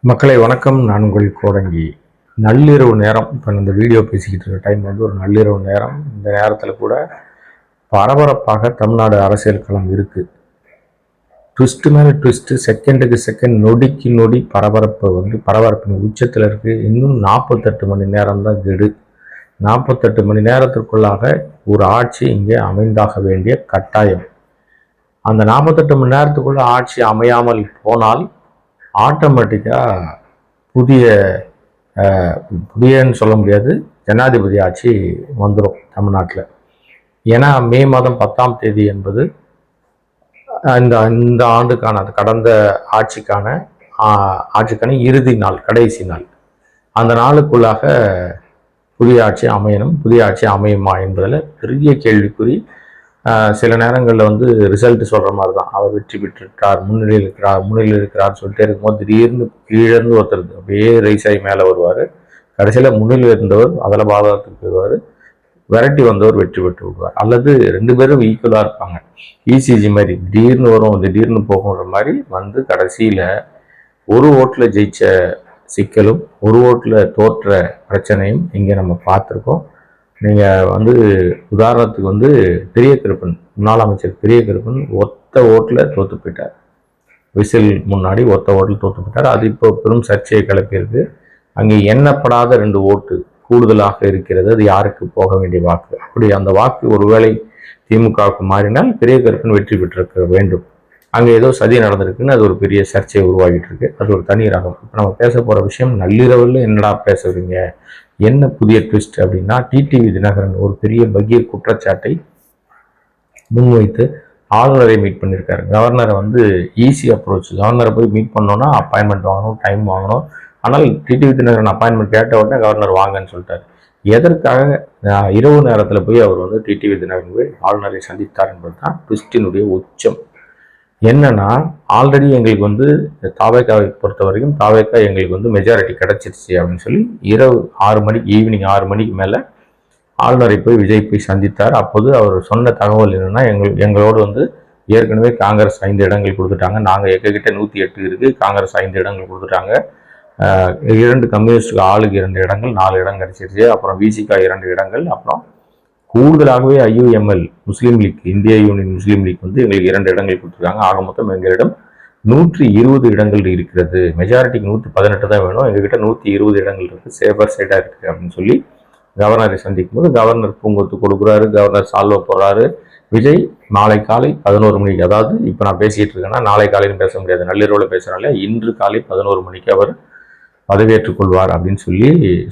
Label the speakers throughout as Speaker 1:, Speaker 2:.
Speaker 1: மக்களை வணக்கம். நான் உங்கள் கோடங்கி. நள்ளிரவு நேரம். இப்போ இந்த வீடியோ பேசிக்கிட்டு இருக்க டைம் வந்து ஒரு நள்ளிரவு நேரம். இந்த நேரத்தில் கூட பரபரப்பாக தமிழ்நாடு அரசியல் களம் இருக்குது. ட்விஸ்ட்டு மேலே ட்விஸ்ட்டு, செகண்டுக்கு செகண்ட், நொடிக்கு நொடி பரபரப்பின் உச்சத்தில் இருக்குது. இன்னும் 48 மணி நேரம் தான் கெடு. 48 மணி நேரத்திற்குள்ளாக ஒரு ஆட்சி இங்கே அமைந்தாக வேண்டிய கட்டாயம். அந்த 48 மணி நேரத்துக்குள்ள ஆட்சி அமையாமல் போனால் ஆட்டோமேட்டிக்காக புதியன்னு சொல்ல முடியாது, ஜனாதிபதி ஆட்சி வந்துடும் தமிழ்நாட்டில். ஏன்னா மே மாதம் 10ஆம் தேதி என்பது இந்த ஆண்டுக்கான கடந்த ஆட்சிக்கான இறுதி நாள், கடைசி நாள். அந்த நாளுக்குள்ளாக புதிய ஆட்சி அமையணும். புதிய ஆட்சி அமையுமா என்பதில் பெரிய கேள்விக்குறி. சில நேரங்களில் வந்து ரிசல்ட் சொல்கிற மாதிரி தான், அவர் வெற்றி பெற்றுட்டார், முன்னிலையில் இருக்கிறார் சொல்லிட்டே இருக்கும்போது திடீர்னு கீழேருந்து ஒருத்தர் அப்படியே ரைஸ் ஆகி மேலே வருவார். கடைசியில் முன்னிலையில் இருந்தவர் அதில் பாதகத்துக்கு போயிடுவார், விரட்டி வந்தவர் வெற்றி பெற்று விடுவார். அல்லது ரெண்டு பேரும் ஈக்குவலாக இருப்பாங்க. இசிஜி மாதிரி திடீர்னு வரும் திடீர்னு போகுன்ற மாதிரி வந்து கடைசியில் ஒரு ஓட்டில் ஜெயிச்ச சிக்கலும் ஒரு ஓட்டில் தோற்ற பிரச்சனையும் இங்கே நம்ம பார்த்துருக்கோம். நீங்கள் வந்து உதாரணத்துக்கு வந்து பெரிய கருப்பன், முன்னாள் அமைச்சர் பெரிய கருப்பன் ஒத்த ஓட்டில் தோற்று போயிட்டார். விசில் முன்னாடி ஒத்த ஓட்டில் தோற்று போயிட்டார். அது இப்போ பெரும் சர்ச்சையை கிளப்பியிருக்கு. அங்கே எண்ணப்படாத 2 ஓட்டு கூடுதலாக இருக்கிறது. அது யாருக்கு போக வேண்டிய வாக்கு? அப்படி அந்த வாக்கு ஒருவேளை திமுகவுக்கு மாறினால் பெரிய கருப்பன் வெற்றி பெற்றிருக்க வேண்டும். அங்கே ஏதோ சதி நடந்திருக்குன்னு அது ஒரு பெரிய சர்ச்சையை உருவாகிட்டு இருக்கு. அது ஒரு தனி ரகம். இப்போ நம்ம பேச போகிற விஷயம், நள்ளிரவில் என்னடா பேசுறீங்க, என்ன புதிய ட்விஸ்ட் அப்படின்னா, டிடிவி தினகரன் ஒரு பெரிய பகீர் குற்றச்சாட்டை முன்வைத்து ஆளுநரை மீட் பண்ணியிருக்காரு. கவர்னரை வந்து ஈஸி அப்ரோச். கவர்னரை போய் மீட் பண்ணோன்னா அப்பாயின்மெண்ட் வாங்கணும், டைம் வாங்கணும். ஆனால் டிடிவி தினகரன் அப்பாயின்மெண்ட் கேட்ட உடனே கவர்னர் வாங்கன்னு சொல்லிட்டார். எதற்காக இரவு நேரத்தில் போய் அவர் வந்து டிடிவி தினகரன் போய் ஆளுநரை சந்தித்தார் என்பது தான் ட்விஸ்டினுடைய உச்சம். என்னன்னா, ஆல்ரெடி எங்களுக்கு வந்து தாவேக்காவை பொறுத்த வரைக்கும் தாவேக்கா எங்களுக்கு வந்து மெஜாரிட்டி கிடைச்சிருச்சு அப்படின்னு சொல்லி ஈவினிங் 6 மணிக்கு மேலே ஆளுநரை போய் விஜய் போய் சந்தித்தார். அப்போது அவர் சொன்ன தகவல் என்னன்னா, எங்களோடு வந்து ஏற்கனவே காங்கிரஸ் 5 இடங்கள் கொடுத்துட்டாங்க, நாங்கள் எங்ககிட்ட 108 இருக்குது, காங்கிரஸ் 5 இடங்கள் கொடுத்துட்டாங்க, 2 கம்யூனிஸ்டுக்கு ஆளுக்கு 2 இடங்கள், 4 இடம் கிடைச்சிருச்சு, அப்புறம் விசிகா 2 இடங்கள், அப்புறம் கூடுதலாகவே IUML முஸ்லீம் லீக், இந்திய யூனியன் முஸ்லீம் லீக் வந்து எங்களுக்கு 2 இடங்கள் கொடுத்துருக்காங்க. ஆக மொத்தம் எங்களிடம் 120 இடங்கள் இருக்கிறது. மெஜாரிட்டிக்கு 118 தான் வேணும், எங்ககிட்ட 120 இடங்கள் இருக்குது, சேஃபர் சைடாக இருக்குது அப்படின்னு சொல்லி கவர்னரை சந்திக்கும் போது கவர்னர் பூங்கொத்து கொடுக்குறாரு, கவர்னர் சால்வ போடுறாரு. விஜய் நாளை காலை 11 மணிக்கு, அதாவது இப்போ நான் பேசிகிட்டு இருக்கேன்னா நாளை காலையில் பேச முடியாது, நள்ளிரவில் பேசுகிறாங்க, இன்று காலை 11 மணிக்கு அவர் பதவியேற்றுக் கொள்வார் அப்படின்னு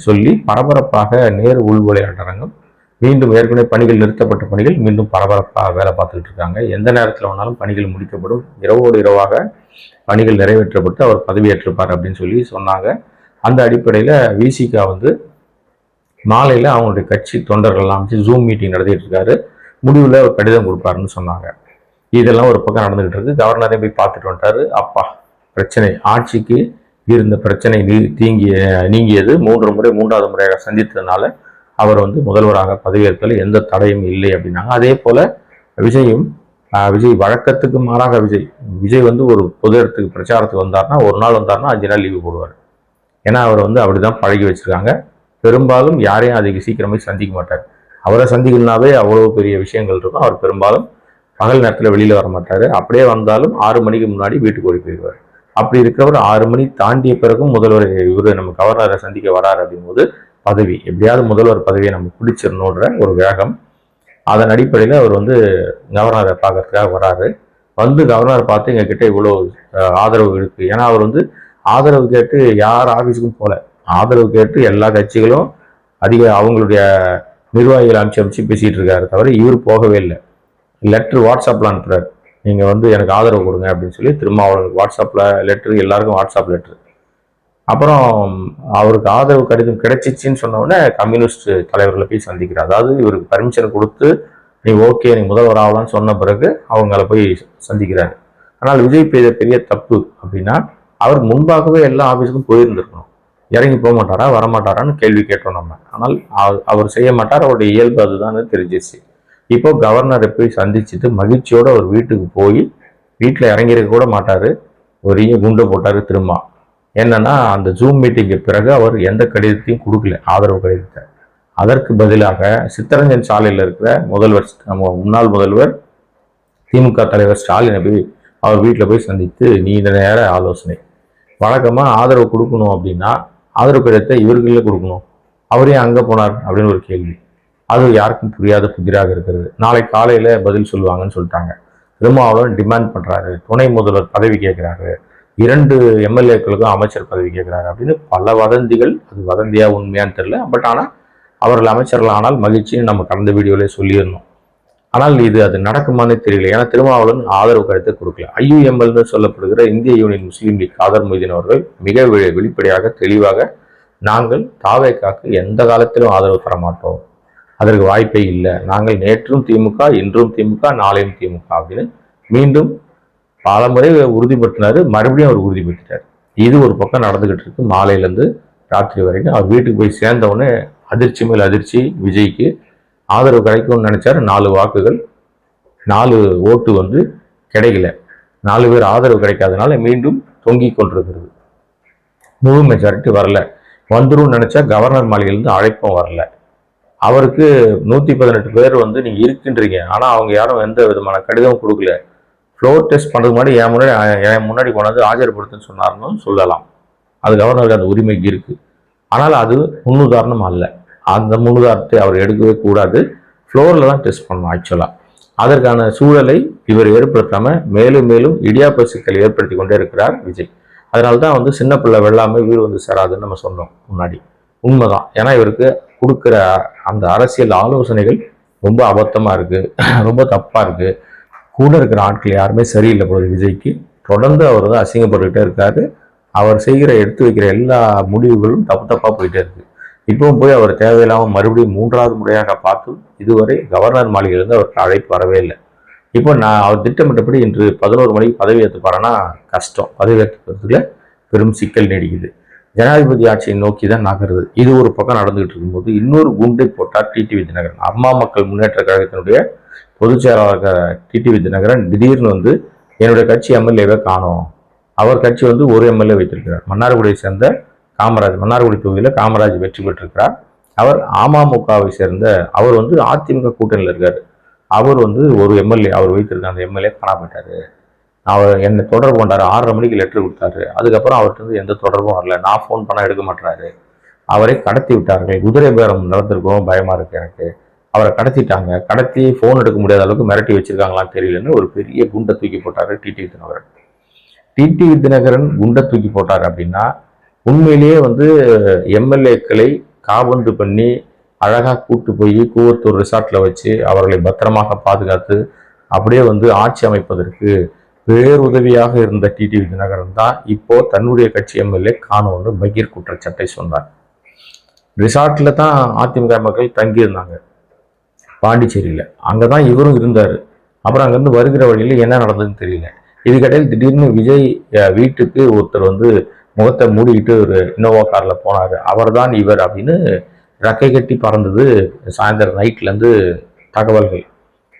Speaker 1: சொல்லி பரபரப்பாக நேரு உள் விளையாட்டரங்கம் மீண்டும் ஏற்கனவே பணிகள் நிறுத்தப்பட்ட பணிகள் மீண்டும் பரபரப்பாக வேலை பார்த்துக்கிட்டு இருக்காங்க. எந்த நேரத்தில் வேணாலும் பணிகள் முடிக்கப்படும், இரவோடு இரவாக பணிகள் நிறைவேற்றப்பட்டு அவர் பதவியேற்றிருப்பார் அப்படின்னு சொல்லி சொன்னாங்க. அந்த அடிப்படையில் விசிகா வந்து மாலையில் அவங்களுடைய கட்சி தொண்டர்கள்லாம் அமைச்சு ஜூம் மீட்டிங் நடத்திட்டு இருக்காரு. முடிவில் ஒரு கடிதம் கொடுப்பாருன்னு சொன்னாங்க. இதெல்லாம் ஒரு பக்கம் நடந்துகிட்டு இருக்கு. கவர்னரை போய் பார்த்துட்டு வந்துட்டாரு. அப்பா, பிரச்சனை, ஆட்சிக்கு இருந்த பிரச்சனை நீங்கியது. 3வது முறையாக சந்தித்ததுனால அவர் வந்து முதல்வராக பதவியேற்பதில் எந்த தடையும் இல்லை அப்படின்னாங்க. அதே போல விஜய் வழக்கத்துக்கு மாறாக விஜய் வந்து ஒரு பொது இடத்துக்கு பிரச்சாரத்துக்கு வந்தார்னா, ஒரு நாள் வந்தார்னா 5 நாள் லீவு போடுவார். ஏன்னா அவர் வந்து அப்படிதான் பழகி வச்சிருக்காங்க. பெரும்பாலும் யாரையும் அதுக்கு சீக்கிரமே சந்திக்க மாட்டார். அவரை சந்திக்கணும்னாவே அவ்வளவு பெரிய விஷயங்கள் இருக்கும். அவர் பெரும்பாலும் பகல் நேரத்தில் வெளியில வர மாட்டார். அப்படியே வந்தாலும் 6 மணிக்கு முன்னாடி வீட்டுக்கு ஓடி போயிடுவார். அப்படி இருக்கிறவர் 6 மணி தாண்டிய பிறகும் முதல்வர் இவரு நம்ம கவர்னரை சந்திக்க வராரு அப்படிங்கும்போது பதவி, எப்படியாவது முதல்வர் பதவியை நம்ம பிடிச்சிடணுன்ற ஒரு வேகம். அதன் அடிப்படையில் அவர் வந்து கவர்னரை பார்க்கறதுக்காக வராரு. வந்து கவர்னரை பார்த்து எங்ககிட்ட இவ்வளோ ஆதரவு இருக்குது. ஏன்னா அவர் வந்து ஆதரவு கேட்டு யார் ஆஃபீஸுக்கும் போகல. ஆதரவு கேட்டு எல்லா கட்சிகளும் அவங்களுடைய நிர்வாகிகள் அமைச்சு பேசிகிட்டு இருக்காரு தவிர இவர் போகவே இல்லை. வாட்ஸ்அப்பில் அனுப்புகிறார், நீங்கள் வந்து எனக்கு ஆதரவு கொடுங்க அப்படின்னு சொல்லி. திரும்ப அவங்களுக்கு வாட்ஸ்அப்பில் லெட்ரு, எல்லாருக்கும் வாட்ஸ்அப் லெட்ரு. அப்புறம் அவருக்கு ஆதரவு கடிதம் கிடைச்சிச்சின்னு சொன்ன உடனே கம்யூனிஸ்ட் தலைவர்களை போய் சந்திக்கிறார். அதாவது இவருக்கு பர்மிஷன் கொடுத்து நீ ஓகே, நீ முதல்வர் ஆகலான்னு சொன்ன பிறகு அவங்கள போய் சந்திக்கிறாரு. ஆனால் விஜய் செய்த பெரிய தப்பு அப்படின்னா, அவர் முன்பாகவே எல்லா ஆஃபீஸுக்கும் போயிருந்திருக்கணும். இறங்கி போக மாட்டாரா, வரமாட்டாரான்னு கேள்வி கேட்டோம் நம்ம. ஆனால் அவர் செய்ய மாட்டார். அவருடைய இயல்பு அதுதான் தெரிஞ்சிச்சு. இப்போ கவர்னரை போய் சந்திச்சுட்டு மகிழ்ச்சியோடு அவர் வீட்டுக்கு போய் வீட்டில் இறங்கியிருக்க கூட மாட்டார். ஒரு குண்டை போட்டார் திரும்ப. என்னன்னா அந்த ஜூம் மீட்டிங்கு பிறகு அவர் எந்த கடிதத்தையும் கொடுக்கல, ஆதரவு கடிதத்தை. அதற்கு பதிலாக சித்தரஞ்சன் சாலையில் இருக்கிற முதல்வர், முன்னாள் முதல்வர் திமுக தலைவர் ஸ்டாலினை போய் அவர் வீட்டில் போய் சந்தித்து நீண்ட நேர ஆலோசனை. வழக்கமாக ஆதரவு கொடுக்கணும் அப்படின்னா ஆதரவு கடிதத்தை இவர்களே கொடுக்கணும், அவரே அங்கே போனார் அப்படின்னு ஒரு கேள்வி. அது யாருக்கும் புரியாத புதிராக இருக்கிறது. நாளை காலையில் பதில் சொல்லுவாங்கன்னு சொல்லிட்டாங்க. திருமாவளவன் டிமாண்ட் பண்ணுறாரு, துணை முதல்வர் பதவி கேட்குறாரு, 2 எம்எல்ஏக்களுக்கும் அமைச்சர் பதவி கேட்குறாரு அப்படின்னு பல வதந்திகள். அது வதந்தியா உண்மையான்னு தெரியல. பட் ஆனால் அவர்கள் அமைச்சர்கள் ஆனால் மகிழ்ச்சின்னு நம்ம கடந்த வீடியோவிலே சொல்லியிருந்தோம். ஆனால் அது நடக்குமானே தெரியல. ஏன்னா திருமாவளவன் ஆதரவு கருத்தை கொடுக்கல. IUML சொல்லப்படுகிற இந்திய யூனியன் முஸ்லீம் லீக் காதர் மொய்தீன் அவர்கள் மிக வெளிப்படையாக தெளிவாக நாங்கள் தாவேக்காக்கு எந்த காலத்திலும் ஆதரவு தர மாட்டோம், அதற்கு வாய்ப்பே இல்லை, நாங்கள் நேற்றும் திமுக, இன்றும் திமுக, நாளையும் திமுக அப்படின்னு மீண்டும் பல முறை உறுதிப்படுத்தினாரு. மறுபடியும் அவர் உறுதிப்படுத்திட்டார். இது ஒரு பக்கம் நடந்துகிட்டு இருக்கு. மாலையிலேருந்து ராத்திரி வரைக்கும் அவர் வீட்டுக்கு போய் சேர்ந்தவுடனே அதிர்ச்சி மேல் அதிர்ச்சி. விஜய்க்கு ஆதரவு கிடைக்கும்னு நினைச்சாரு. 4 வாக்குகள், 4 ஓட்டு கிடைக்கல. 4 பேர் ஆதரவு கிடைக்காதனால மீண்டும் தொங்கி கொண்டிருக்கிறது. முழு மெஜாரிட்டி வரல. வந்துடும் நினைச்சா கவர்னர் மாளிகையிலிருந்து அழைப்பும் வரல. அவருக்கு 118 பேர் நீங்க இருக்கின்றீங்க, ஆனா அவங்க யாரும் எந்த விதமான கடிதமும் கொடுக்கல. ஃப்ளோர் டெஸ்ட் பண்ணுறதுக்கு முன்னாடி என் முன்னாடி கொண்டாந்து ஆஜர்படுத்துன்னு சொன்னார்னு சொல்லலாம். அது கவர்னருக்கு அந்த உரிமை இருக்கு. ஆனால் அது முன்னுதாரணம் அல்ல. அந்த முன்னுதாரணத்தை அவர் எடுக்கவே கூடாது. ஃப்ளோரில் தான் டெஸ்ட் பண்ணணும் ஆக்சுவலாக. அதற்கான சூழலை இவர் ஏற்படுத்தாமல் மேலும் மேலும் இடியாப்ப சிக்கல் ஏற்படுத்தி கொண்டே இருக்கிறார் விஜய். அதனால தான் சின்ன பிள்ளை வெள்ளாமல் வீடு சேராதுன்னு நம்ம சொன்னோம் முன்னாடி. உண்மைதான். ஏன்னா இவருக்கு கொடுக்குற அந்த அரசியல் ஆலோசனைகள் ரொம்ப அபத்தமாக இருக்குது, ரொம்ப தப்பாக இருக்குது. கூட இருக்கிற ஆட்கள் யாருமே சரியில்லை போது விஜய்க்கு. தொடர்ந்து அவர் அசிங்கப்பட்டுக்கிட்டே இருக்காரு. அவர் செய்கிற எடுத்து வைக்கிற எல்லா முடிவுகளும் தப்பாக போயிட்டே இருக்கு. இப்பவும் போய் அவர் தேவையில்லாமல் மறுபடியும் 3வது முறையாக பார்த்தும் இதுவரை கவர்னர் மாளிகையிலிருந்து அவருக்கு அழைப்பு வரவே இல்லை. இப்போ அவர் திட்டமிட்டபடி இன்று 11 மணிக்கு பதவி ஏற்றுப்பாருன்னா கஷ்டம். பதவி ஏற்றுக்கிறதுல பெரும் சிக்கல் நீடிக்குது. ஜனாதிபதி ஆட்சியை நோக்கி தான் நகருது. இது ஒரு பக்கம் நடந்துகிட்டு இருக்கும்போது இன்னொரு குண்டை போட்டார் டிடிவி தினகரன். அம்மா மக்கள் முன்னேற்ற கழகத்தினுடைய பொதுச் செயலாளர் டிடிவி தினகரன் திடீர்னு என்னுடைய கட்சி எம்எல்ஏவை காணோம். அவர் கட்சி ஒரு எம்எல்ஏ வைத்திருக்கிறார். மன்னார்குடியை சேர்ந்த காமராஜ், மன்னார்குடி தொகுதியில் காமராஜ் வெற்றி பெற்றிருக்கிறார். அவர் அமமுகவை சேர்ந்த அவர் அதிமுக கூட்டணியில் இருக்கார். அவர் ஒரு எம்எல்ஏ அவர் வைத்திருக்க அந்த எம்எல்ஏ காணப்பட்டார். அவர் என்னை தொடர்பு கொண்டார். 6:30 மணிக்கு லெட்டர் கொடுத்தாரு. அதுக்கப்புறம் அவர்கிட்ட எந்த தொடர்பும் வரல. நான் ஃபோன் பண்ணால் எடுக்க மாட்டாரு. அவரை கடத்தி விட்டார்கள். குதிரை பேரம் நடந்திருக்கோம், பயமா இருக்கு எனக்கு. அவரை கடத்திட்டாங்க. கடத்தி ஃபோன் எடுக்க முடியாத அளவுக்கு மிரட்டி வச்சிருக்காங்களான்னு தெரியலன்னு ஒரு பெரிய குண்டை தூக்கி போட்டாரு டிடிவி தினகரன். டிடிவி தினகரன் குண்டை தூக்கி போட்டார் அப்படின்னா உண்மையிலேயே எம்எல்ஏக்களை காபந்து பண்ணி அழகாக கூட்டு போய் கூவத்தூர் ரிசார்ட்ல வச்சு அவர்களை பத்திரமாக பாதுகாத்து அப்படியே ஆட்சி அமைப்பதற்கு பேருதவியாக இருந்த டிடிவி தினகரன் தான் இப்போ தன்னுடைய கட்சி எம்எல்ஏ காணோன்னு பகீர் குற்றச்சாட்டை சொன்னார். ரிசார்ட்ல தான் அதிமுக மக்கள் தங்கியிருந்தாங்க பாண்டிச்சேரியில். அங்கே தான் இவரும் இருந்தார். அப்புறம் அங்கேருந்து வருகிற வழியில் என்ன நடந்ததுன்னு தெரியல. இதுக்கிடையில் திடீர்னு விஜய் வீட்டுக்கு ஒருத்தர் முகத்தை மூடிக்கிட்டு ஒரு இன்னோவா காரில் போனார். அவர் தான் இவர் அப்படின்னு ரெக்கை கட்டி பறந்தது சாயந்தரம் நைட்லேருந்து தகவல்கள்.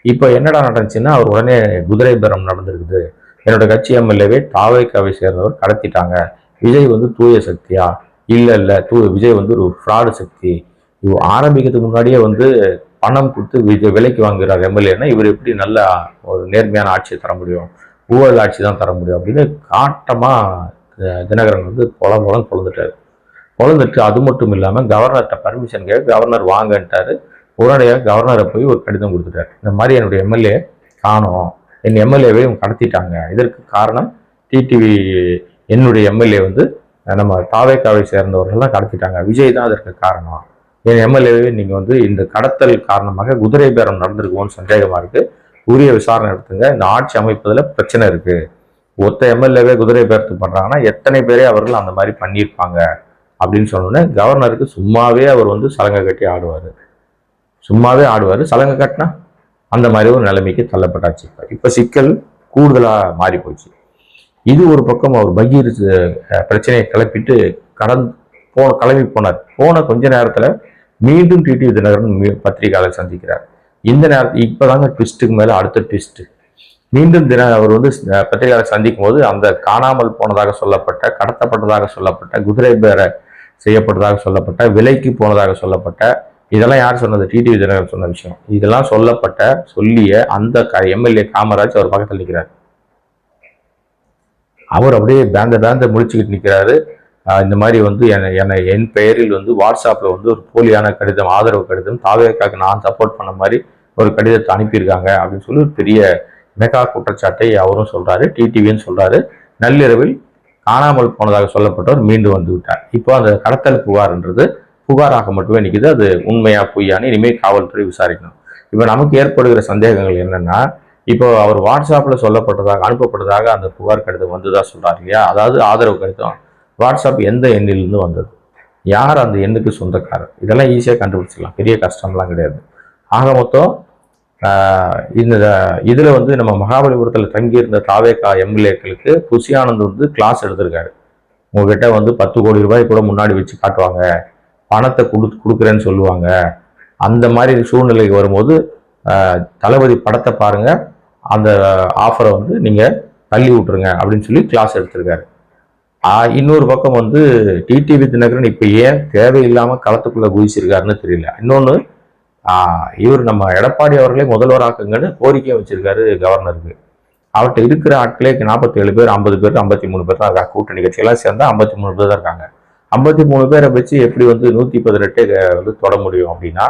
Speaker 1: இப்போ என்னடா நடந்துச்சுன்னா அவர் உடனே குதிரை பேரம் நடந்திருக்குது, என்னோட கட்சி எம்எல்ஏவே தாவேக்காவை சேர்ந்தவர் கடத்திட்டாங்க, விஜய் தூய சக்தியா? இல்லை விஜய் ஒரு ஃப்ராடு சக்தி. இவர் ஆரம்பிக்கிறதுக்கு முன்னாடியே பணம் கொடுத்து விலைக்கு வாங்குகிறார் எம்எல்ஏன்னா இவர் எப்படி நல்ல ஒரு நேர்மையான ஆட்சியை தர முடியும், ஊழல் ஆட்சி தான் தர முடியும் அப்படின்னு காட்டமாக தினகரன் பொலன்னு பொழுந்துட்டார். பொழுந்துட்டு அது மட்டும் இல்லாமல் கவர்னர்கிட்ட பர்மிஷன் கேட்க கவர்னர் வாங்கன்ட்டாரு. உடனடியாக கவர்னரை போய் ஒரு கடிதம் கொடுத்துட்டார். இந்த மாதிரி என்னுடைய எம்எல்ஏ காணோம், என் எம்எல்ஏவை கடத்திட்டாங்க, இதற்கு காரணம் டிடிவி, என்னுடைய எம்எல்ஏ நம்ம தாவேக்காவை சேர்ந்தவர்கள்லாம் கடத்திட்டாங்க, விஜய் தான் அதற்கு காரணம், என் எம்எல்ஏவை நீங்கள் இந்த கடத்தல் காரணமாக குதிரை பேரம் நடந்திருக்குமோன்னு சந்தேகமாக இருக்குது, உரிய விசாரணை எடுத்துங்க, இந்த ஆட்சி அமைப்பதில் பிரச்சனை இருக்குது, ஒத்த எம்எல்ஏவே குதிரை பேரத்து பண்ணுறாங்கன்னா எத்தனை பேரே அவர்கள் அந்த மாதிரி பண்ணியிருப்பாங்க அப்படின்னு சொன்னோன்னே கவர்னருக்கு சும்மாவே அவர் சலங்கை கட்டி ஆடுவார். சும்மாவே ஆடுவார். சலங்கை கட்டினா அந்த மாதிரி ஒரு நிலைமைக்கு தள்ளப்பட்டாச்சு. இப்போ சிக்கல் கூடுதலாக மாறி போச்சு. இது ஒரு பக்கம் அவர் பகீர் பிரச்சனையை கிளப்பிட்டு கிளம்பி போனார். போன கொஞ்ச நேரத்தில் மீண்டும் டிடிவி தினகரன் பத்திரிகையாளர் சந்திக்கிறார். இந்த நேரத்தில் இப்போதாங்க ட்விஸ்ட்டுக்கு மேலே அடுத்த ட்விஸ்ட்டு. மீண்டும் அவர் வந்து பத்திரிகையாளர் சந்திக்கும் போது அந்த காணாமல் போனதாக சொல்லப்பட்ட, கடத்தப்பட்டதாக சொல்லப்பட்ட, குதிரை பேர செய்யப்பட்டதாக சொல்லப்பட்ட, விலைக்கு போனதாக சொல்லப்பட்ட, இதெல்லாம் யார் சொன்னது? டிடிவி தினகரன் சொன்ன விஷயம். இதெல்லாம் சொல்லிய அந்த எம்எல்ஏ காமராஜ் அவர் பக்கத்தில் நிற்கிறார். அவர் அப்படியே பேந்த முடிச்சுக்கிட்டு நிற்கிறாரு. இந்த மாதிரி வந்து என் பெயரில் வந்து வாட்ஸ்அப்பில் வந்து ஒரு போலியான கடிதம், ஆதரவு கடிதம், தாவேக்காக்கு நான் சப்போர்ட் பண்ண மாதிரி ஒரு கடிதத்தை அனுப்பியிருக்காங்க அப்படின்னு சொல்லி ஒரு பெரிய மெகா குற்றச்சாட்டை அவரும் சொல்றாரு, டிடிவின்னு சொல்றாரு. நள்ளிரவில் காணாமல் போனதாக சொல்லப்பட்டவர் மீண்டும் வந்து விட்டார். இப்போ அந்த கடத்தல் புகார்ன்றது புகாராக மட்டுமே நிற்குது. அது உண்மையா பொய்யான்னு இனிமேல் காவல்துறை விசாரிக்கணும். இப்போ நமக்கு ஏற்படுகிற சந்தேகங்கள் என்னன்னா, இப்போ அவர் வாட்ஸ்அப்ல சொல்லப்பட்டதாக அனுப்பப்பட்டதாக அந்த புகார் கடிதம் வந்துதான் சொல்றாரு இல்லையா? அதாவது ஆதரவு கடிதம் வாட்ஸ்அப் எந்த எண்ணிலிருந்து வந்தது, யார் அந்த எண்ணுக்கு சொந்தக்காரர், இதெல்லாம் ஈஸியாக கண்டுபிடிச்சிடலாம். பெரிய கஷ்டம்லாம் கிடையாது. ஆக மொத்தம் இதுல வந்து நம்ம மகாபலிபுரத்தில் தங்கியிருந்த தாவேகா எம்எல்ஏக்களுக்கு புசி ஆனந்த் வந்து கிளாஸ் எடுத்திருக்காரு. உங்ககிட்ட வந்து 10 கோடி ரூபாய் கூட முன்னாடி வச்சு காட்டுவாங்க, பணத்தை கொடுக்குறேன்னு சொல்லுவாங்க. அந்த மாதிரி சூழ்நிலைக்கு வரும்போது தளபதி படத்தை பாருங்க, அந்த ஆஃபரை வந்து நீங்க தள்ளி விட்டுருங்க அப்படின்னு சொல்லி கிளாஸ் எடுத்திருக்காரு. இன்னொரு பக்கம் வந்து டிடிவி தினகரன் இப்ப ஏன் தேவையில்லாம களத்துக்குள்ள குதிச்சிருக்காருன்னு தெரியல. இன்னொன்னு இவர் நம்ம எடப்பாடி அவர்களே முதல்வராக்குங்கன்னு கோரிக்கையை வச்சிருக்காரு கவர்னருக்கு. அவர்கிட்ட இருக்கிற ஆட்களே 47 பேர், 50 பேர், 53 பேர் தான் இருக்காங்க. கூட்டணி கட்சியெல்லாம் சேர்ந்தா 53 பேர் தான் இருக்காங்க. 53 பேரை வச்சு எப்படி வந்து 118 வந்து தொட முடியும் அப்படின்னா,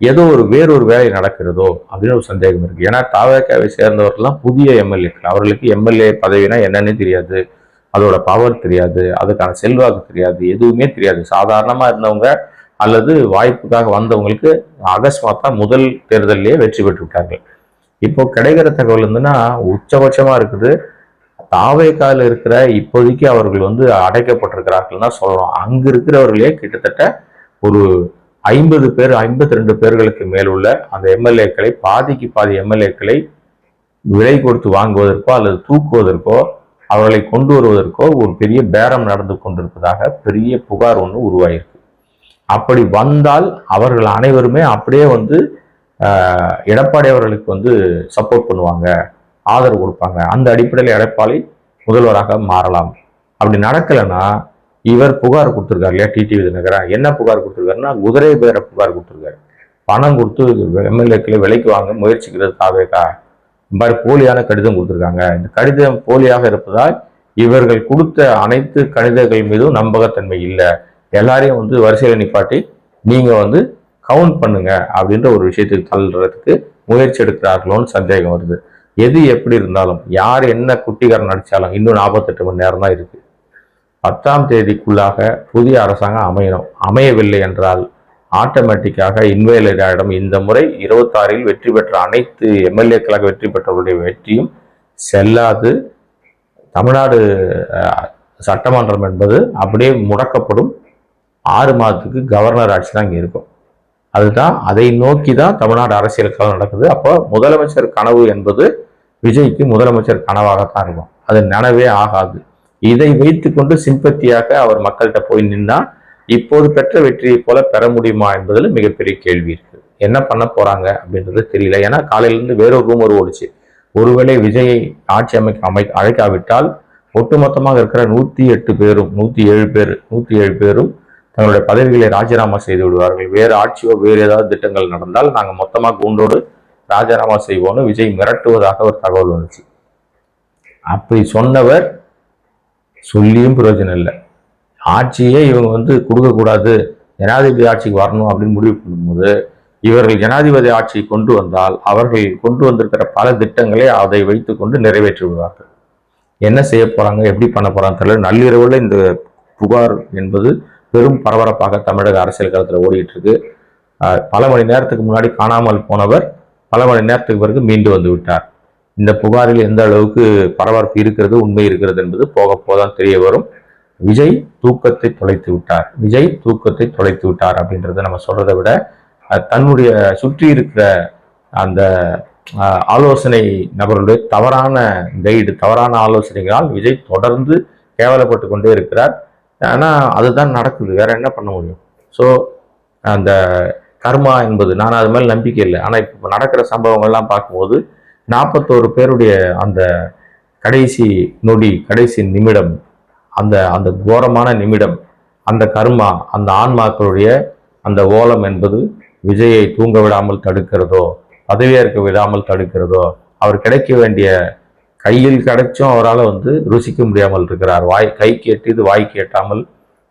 Speaker 1: ஏதோ வேறொரு வேலை நடக்கிறதோ அப்படின்னு ஒரு சந்தேகம் இருக்கு. ஏன்னா தாவேக்காவை சேர்ந்தவர்கள்லாம் புதிய எம்எல்ஏக்கள். அவர்களுக்கு எம்எல்ஏ பதவினா என்னன்னு தெரியாது, அதோட பவர் தெரியாது, அதுக்கான செல்வாக்கு தெரியாது, எதுவுமே தெரியாது. சாதாரணமா இருந்தவங்க அல்லது வாய்ப்புக்காக வந்தவங்களுக்கு அகஸ்மாத்தா முதல் தேர்தலிலேயே வெற்றி பெற்று விட்டார்கள். இப்போ கிடைக்கிற தகவல் இருந்துன்னா உச்சபட்சமா இருக்குது. தாவேக்கால இருக்கிற இப்போதைக்கு அவர்கள் வந்து அடைக்கப்பட்டிருக்கிறார்கள் தான் சொல்லணும். அங்கு இருக்கிறவர்களே கிட்டத்தட்ட ஒரு 50 பேர், 52 பேர்களுக்கு மேலுள்ள அந்த எம்எல்ஏக்களை, பாதிக்கு பாதி எம்எல்ஏக்களை விலை கொடுத்து வாங்குவதற்கோ அல்லது தூக்குவதற்கோ அவர்களை கொண்டு வருவதற்கோ ஒரு பெரிய பேரம் நடந்து கொண்டிருப்பதாக பெரிய புகார் ஒன்று உருவாயிருக்கு. அப்படி வந்தால் அவர்கள் அனைவருமே அப்படியே வந்து எடப்பாடி அவர்களுக்கு வந்து சப்போர்ட் பண்ணுவாங்க, ஆதரவு கொடுப்பாங்க. அந்த அடிப்படையில் எடப்பாடி முதல்வராக மாறலாம். அப்படி நடக்கலைன்னா இவர் புகார் கொடுத்துருக்காரு இல்லையா, டிடிவி தினகரன் என்ன புகார் கொடுத்துருக்காருன்னா குதிரை பேர புகார் கொடுத்துருக்காரு. பணம் கொடுத்து எம்எல்ஏக்களை விலைக்கு வாங்க முயற்சிக்கிறது தாவேக்கா, இந்த மாதிரி போலியான கடிதம் கொடுத்துருக்காங்க. இந்த கடிதம் போலியாக இருப்பதால் இவர்கள் கொடுத்த அனைத்து கடிதங்கள் மீதும் நம்பகத்தன்மை இல்லை, எல்லாரையும் வந்து வரிசையில் நிப்பாட்டி நீங்க வந்து கவுண்ட் பண்ணுங்க அப்படின்ற ஒரு விஷயத்துக்கு தள்ளுறதுக்கு முயற்சி எடுக்கிறார்களோன்னு சந்தேகம் வருது. எது எப்படி இருந்தாலும், யார் என்ன குட்டிகாரன் நடிச்சாலும் இன்னும் 48 மணி நேரம் தான் இருக்கு. 10ஆம் தேதிக்குள்ளாக புதிய அரசாங்கம் அமையணும். அமையவில்லை என்றால் ஆட்டோமேட்டிக்காக இன்வேலிடம் இந்த முறை 26இல் வெற்றி பெற்ற அனைத்து எம்எல்ஏக்களாக வெற்றி பெற்றவர்களுடைய வெற்றியும் செல்லாது. தமிழ்நாடு சட்டமன்றம் என்பது அப்படியே முடக்கப்படும். 6 மாதத்துக்கு கவர்னர் ஆட்சி தான் இங்கே இருக்கும். அதுதான், அதை நோக்கி தான் தமிழ்நாடு அரசியல் காலம் நடக்குது. அப்போ முதலமைச்சர் கனவு என்பது விஜய்க்கு முதலமைச்சர் கனவாகத்தான் இருக்கும். அது நனவே ஆகாது. இதை வைத்துக்கொண்டு சிம்பத்தியாக அவர் மக்கள்கிட்ட போய் நின்னா இப்போது பெற்ற வெற்றியை போல பெற முடியுமா என்பதில் மிகப்பெரிய கேள்வி இருக்கு. என்ன பண்ண போறாங்க அப்படின்றது தெரியல. ஏன்னா காலையிலிருந்து வேறொரு ரூமர் ஓடிச்சு. ஒருவேளை விஜயை ஆட்சி அழைக்காவிட்டால் ஒட்டுமொத்தமாக இருக்கிற 107 பேரும் தங்களுடைய பதவிகளை ராஜினாமா செய்து விடுவார்கள். வேறு ஆட்சியோ வேறு ஏதாவது திட்டங்கள் நடந்தால் நாங்கள் மொத்தமாக கூண்டோடு ராஜினாமா செய்வோம்னு விஜய் மிரட்டுவதாக ஒரு தகவல் வந்துச்சு. அப்படி சொன்னவர் சொல்லியும் பிரயோஜனம் இல்லை. ஆட்சியே இவங்க வந்து கொடுக்கக்கூடாது, ஜனாதிபதி ஆட்சிக்கு வரணும் அப்படின்னு முடிவு பண்ணும்போது இவர்கள் ஜனாதிபதி ஆட்சியை கொண்டு வந்தால் அவர்கள் கொண்டு வந்திருக்கிற பல திட்டங்களை அதை வைத்துக்கொண்டு நிறைவேற்றி விடுவார்கள். என்ன செய்ய போறாங்க, எப்படி பண்ண போறாங்க தெரியல. நள்ளிரவுல இந்த புகார் என்பது பெரும் பரபரப்பாக தமிழக அரசியல் களத்தில் ஓடிட்டு இருக்கு. பல மணி நேரத்துக்கு முன்னாடி காணாமல் போனவர் பல மணி நேரத்துக்கு பிறகு மீண்டு வந்து விட்டார். இந்த புகாரில் எந்த அளவுக்கு பரபரப்பு இருக்கிறது, உண்மை இருக்கிறது என்பது போக போதான் தெரிய வரும். விஜய் தூக்கத்தை தொலைத்து விட்டார் அப்படின்றத நம்ம சொல்றதை விட தன்னுடைய சுற்றி இருக்கிற அந்த ஆலோசனை நபர்களுடைய தவறான கைடு, தவறான ஆலோசனைகளால் விஜய் தொடர்ந்து கேவலப்பட்டு கொண்டே இருக்கிறார். ஆனா அதுதான் நடக்குது, வேற என்ன பண்ண முடியும்? ஸோ அந்த கர்மா என்பது, நான் அது மேலே நம்பிக்கை இல்லை. ஆனா இப்போ நடக்கிற சம்பவங்கள்லாம் பார்க்கும்போது 41 பேருடைய அந்த கடைசி நொடி, கடைசி நிமிடம், அந்த அந்த கோரமான நிமிடம், அந்த கர்மா, அந்த ஆன்மாக்களுடைய அந்த ஓலம் என்பது விஜயை தூங்க விடாமல் தடுக்கிறதோ, பதவியேற்க விடாமல் தடுக்கிறதோ, அவர் கிடைக்க வேண்டிய கையில் கிடைச்சும் அவரால் ருசிக்க முடியாமல் இருக்கிறார். கைக்கு எட்டியது வாய்க்கு எட்டாமல்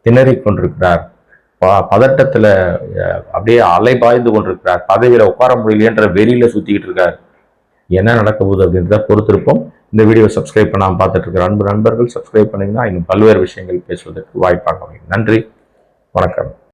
Speaker 1: திணறிக் கொண்டிருக்கிறார். பதட்டத்துல அப்படியே அலை பாய்ந்து கொண்டிருக்கிறார். பதவியில உட்கார முடியலையன்ற வெறியில சுத்திக்கிட்டு இருக்கார். என்ன நடக்க போகுது அப்படின்றத பொறுத்திருப்போம். இந்த வீடியோ சப்ஸ்கிரைப் பண்ணாமல் பார்த்துட்டு இருக்கிற அன்பு நண்பர்கள் சப்ஸ்கிரைப் பண்ணீங்கன்னா இன்னும் பல்வேறு விஷயங்கள் பேசுவதற்கு வாய்ப்பாக அமையும். நன்றி, வணக்கம்.